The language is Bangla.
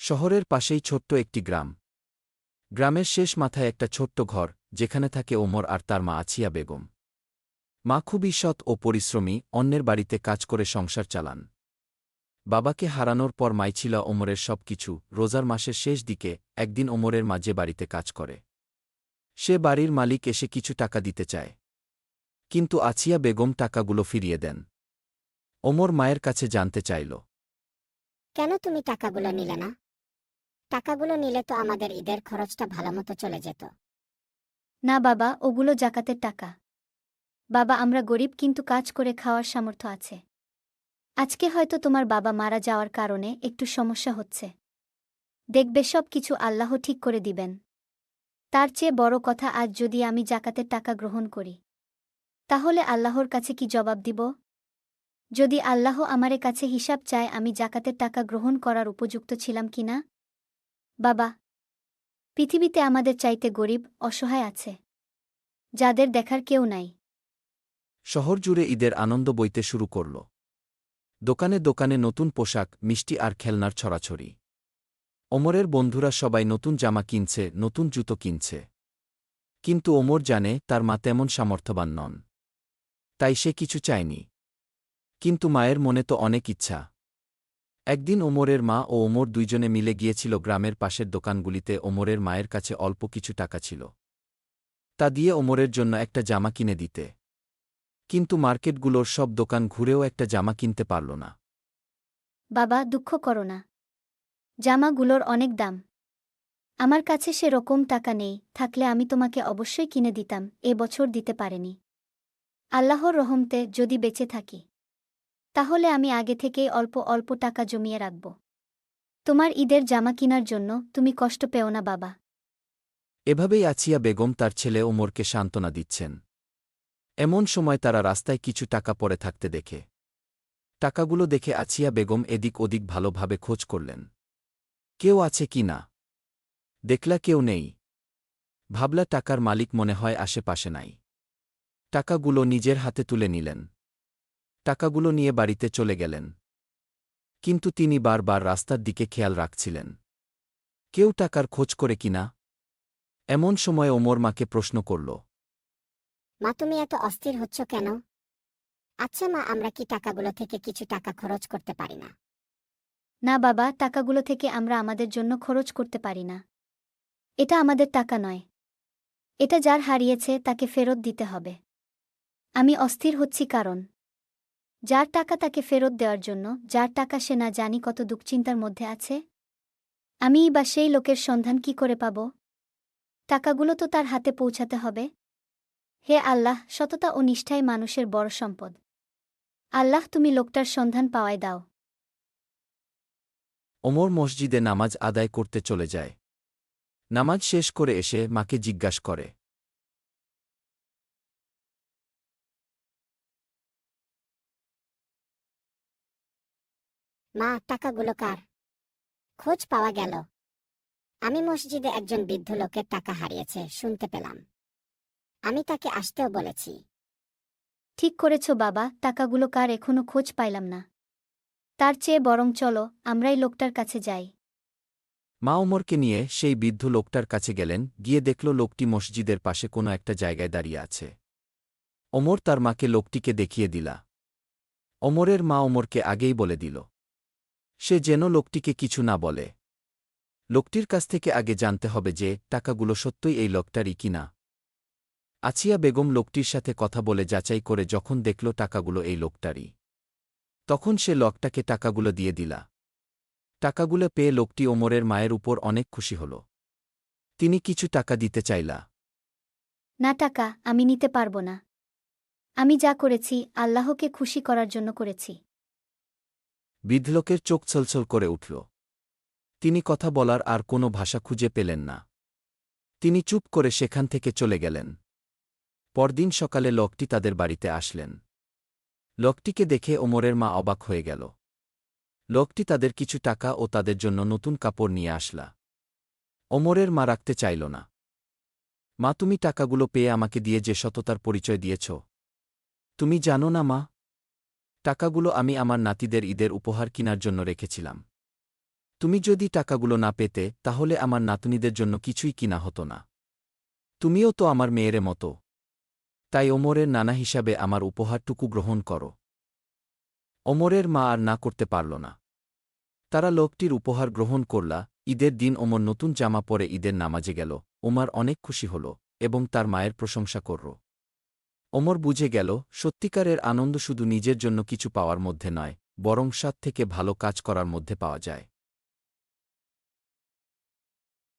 শহরের পাশেই ছোট্ট একটি গ্রাম। গ্রামের শেষ মাথায় একটা ছোট্ট ঘর, যেখানে থাকে ওমর আর তার মা আছিয়া বেগম। মা খুবই সৎ ও পরিশ্রমী, অন্যের বাড়িতে কাজ করে সংসার চালান। বাবাকে হারানোর পর মাই ছিল ওমরের সব কিছু। রোজার মাসের শেষ দিকে একদিন ওমরের মা যে বাড়িতে কাজ করে, সে বাড়ির মালিক এসে কিছু টাকা দিতে চায়, কিন্তু আছিয়া বেগম টাকাগুলো ফিরিয়ে দেন। ওমর মায়ের কাছে জানতে চাইল, কেন তুমি টাকাগুলো নিলে না? টাকাগুলো নিলে তো আমাদের ঈদের খরচটা ভালোমতো চলে যেত। না বাবা, ওগুলো জাকাতের টাকা। বাবা, আমরা গরিব, কিন্তু কাজ করে খাওয়ার সামর্থ্য আছে। আজকে হয়তো তোমার বাবা মারা যাওয়ার কারণে একটু সমস্যা হচ্ছে। দেখবে সব কিছু আল্লাহ ঠিক করে দিবেন। তার চেয়ে বড় কথা, আজ যদি আমি জাকাতের টাকা গ্রহণ করি, তাহলে আল্লাহর কাছে কি জবাব দিব? যদি আল্লাহ আমারে কাছে হিসাব চায় আমি জাকাতের টাকা গ্রহণ করার উপযুক্ত ছিলাম কিনা? বাবা, পৃথিবীতে আমাদের চাইতে গরিব, অসহায় আছে, যাদের দেখার কেউ নাই। শহর জুড়ে ঈদের আনন্দ বইতে শুরু করল। দোকানে দোকানে নতুন পোশাক, মিষ্টি আর খেলনার ছড়াছড়ি। ওমরের বন্ধুরা সবাই নতুন জামা কিনছে, নতুন জুতো কিনছে। কিন্তু ওমর জানে তার মা তেমন সামর্থ্যবান নন, তাই সে কিছু চায়নি। কিন্তু মায়ের মনে তো অনেক ইচ্ছা। একদিন ওমরের মা ও ওমর দুইজনে মিলে গিয়েছিল গ্রামের পাশের দোকানগুলিতে। ওমরের মায়ের কাছে অল্প কিছু টাকা ছিল, তা দিয়ে ওমরের জন্য একটা জামা কিনে দিতে। কিন্তু মার্কেটগুলোর সব দোকান ঘুরেও একটা জামা কিনতে পারল না। বাবা, দুঃখ করো না, জামাগুলোর অনেক দাম। আমার কাছে সেরকম টাকা নেই, থাকলে আমি তোমাকে অবশ্যই কিনে দিতাম, এ বছর দিতে পারেনি। আল্লাহর রহমতে যদি বেঁচে থাকি, তাহলে আমি আগে থেকেই অল্প অল্প টাকা জমিয়ে রাখব। তোমার ঈদের জামা কিনার জন্য তুমি কষ্ট পেও না বাবা। এভাবেই আছিয়া বেগম তার ছেলে ওমরকে সান্ত্বনা দিচ্ছেন। এমন সময় তারা রাস্তায় কিছু টাকা পড়ে থাকতে দেখে। টাকাগুলো দেখে আছিয়া বেগম এদিক ওদিক ভালোভাবে খোঁজ করলেন, কেউ আছে কি না। দেখলা কেউ নেই। ভাবলা টাকার মালিক মনে হয় আশেপাশে নাই। টাকাগুলো নিজের হাতে তুলে নিলেন। টাকাগুলো নিয়ে বাড়িতে চলে গেলেন। কিন্তু তিনি বারবার রাস্তার দিকে খেয়াল রাখছিলেন, কেউ টাকার খোঁজ করে কিনা। এমন সময় ওমর মাকে প্রশ্ন করল, মা, তুমি এত অস্থির হচ্ছ কেন? আচ্ছা মা, আমরা কি টাকাগুলো থেকে কিছু টাকা খরচ করতে পারি না? না বাবা, টাকাগুলো থেকে আমরা আমাদের জন্য খরচ করতে পারি না। এটা আমাদের টাকা নয়। এটা যার হারিয়েছে তাকে ফেরত দিতে হবে। আমি অস্থির হচ্ছি কারণ যার টাকা তাকে ফেরত দেওয়ার জন্য, যার টাকা সে না জানি কত দুশ্চিন্তার মধ্যে আছে। আমিই বা সেই লোকের সন্ধান কি করে পাব? টাকাগুলো তো তার হাতে পৌঁছাতে হবে। হে আল্লাহ, সততা ও নিষ্ঠাই মানুষের বড় সম্পদ। আল্লাহ, তুমি লোকটার সন্ধান পাওয়ায় দাও। ওমর মসজিদে নামাজ আদায় করতে চলে যায়। নামাজ শেষ করে এসে মাকে জিজ্ঞাস করে, মা, টাকাগুলো কার? খোঁজ পাওয়া গেল। আমি মসজিদে একজন বৃদ্ধ লোকের টাকা হারিয়েছে শুনতে পেলাম। আমি তাকে আসতেও বলেছি। ঠিক করেছ বাবা, টাকাগুলো কার এখনো খোঁজ পাইলাম না। তার চেয়ে বরং চলো আমরাই লোকটার কাছে যাই। মা ওমরকে নিয়ে সেই বৃদ্ধ লোকটার কাছে গেলেন। গিয়ে দেখল লোকটি মসজিদের পাশে কোনো একটা জায়গায় দাঁড়িয়ে আছে। ওমর তার মাকে লোকটিকে দেখিয়ে দিলা। ওমরের মা ওমরকে আগেই বলে দিল, সে যেন লোকটিকে কিছু না বলে। লোকটির কাছ থেকে আগে জানতে হবে যে টাকাগুলো সত্যই এই লোকটারই কিনা। আছিয়া বেগম লোকটির সাথে কথা বলে যাচাই করে যখন দেখল টাকাগুলো এই লোকটারই, তখন সে লোকটাকে টাকাগুলো দিয়ে দিলা। টাকাগুলো পেয়ে লোকটি ওমরের মায়ের উপর অনেক খুশি হল। তিনি কিছু টাকা দিতে চাইলা। না, টাকা আমি নিতে পারব না। আমি যা করেছি আল্লাহকে খুশি করার জন্য করেছি। বৃদ্ধলোকের চোখ ছলছল করে উঠল। তিনি কথা বলার আর কোনো ভাষা খুঁজে পেলেন না। তিনি চুপ করে সেখান থেকে চলে গেলেন। পরদিন সকালে লোকটি তাদের বাড়িতে আসলেন। লোকটিকে দেখে ওমরের মা অবাক হয়ে গেল। লোকটি তাদের কিছু টাকা ও তাদের জন্য নতুন কাপড় নিয়ে আসলা। ওমরের মা রাখতে চাইল না। মা, তুমি টাকাগুলো পেয়ে আমাকে দিয়ে যে সততার পরিচয় দিয়েছ, তুমি জানো না মা? টাকাগুলো আমি আমার নাতিদের ঈদের উপহার কিনার জন্য রেখেছিলাম। তুমি যদি টাকাগুলো না পেতে তাহলে আমার নাতনিদের জন্য কিছুই কিনা হতো না। তুমিও তো আমার মেয়ের মতো। তাই ওমরের নানা হিসাবে আমার উপহারটুকু গ্রহণ করো। ওমরের মা আর না করতে পারল না। তারা লোকটির উপহার গ্রহণ করলা। ঈদের দিন ওমর নতুন জামা পরে ঈদের নামাজে গেল। ওমর অনেক খুশি হল এবং তার মায়ের প্রশংসা করল। ওমর বুঝে গেল সত্যিকারের আনন্দ শুধু নিজের জন্য কিছু পাওয়ার মধ্যে নয়, বরং সাত থেকে ভালো কাজ করার মধ্যে পাওয়া যায়।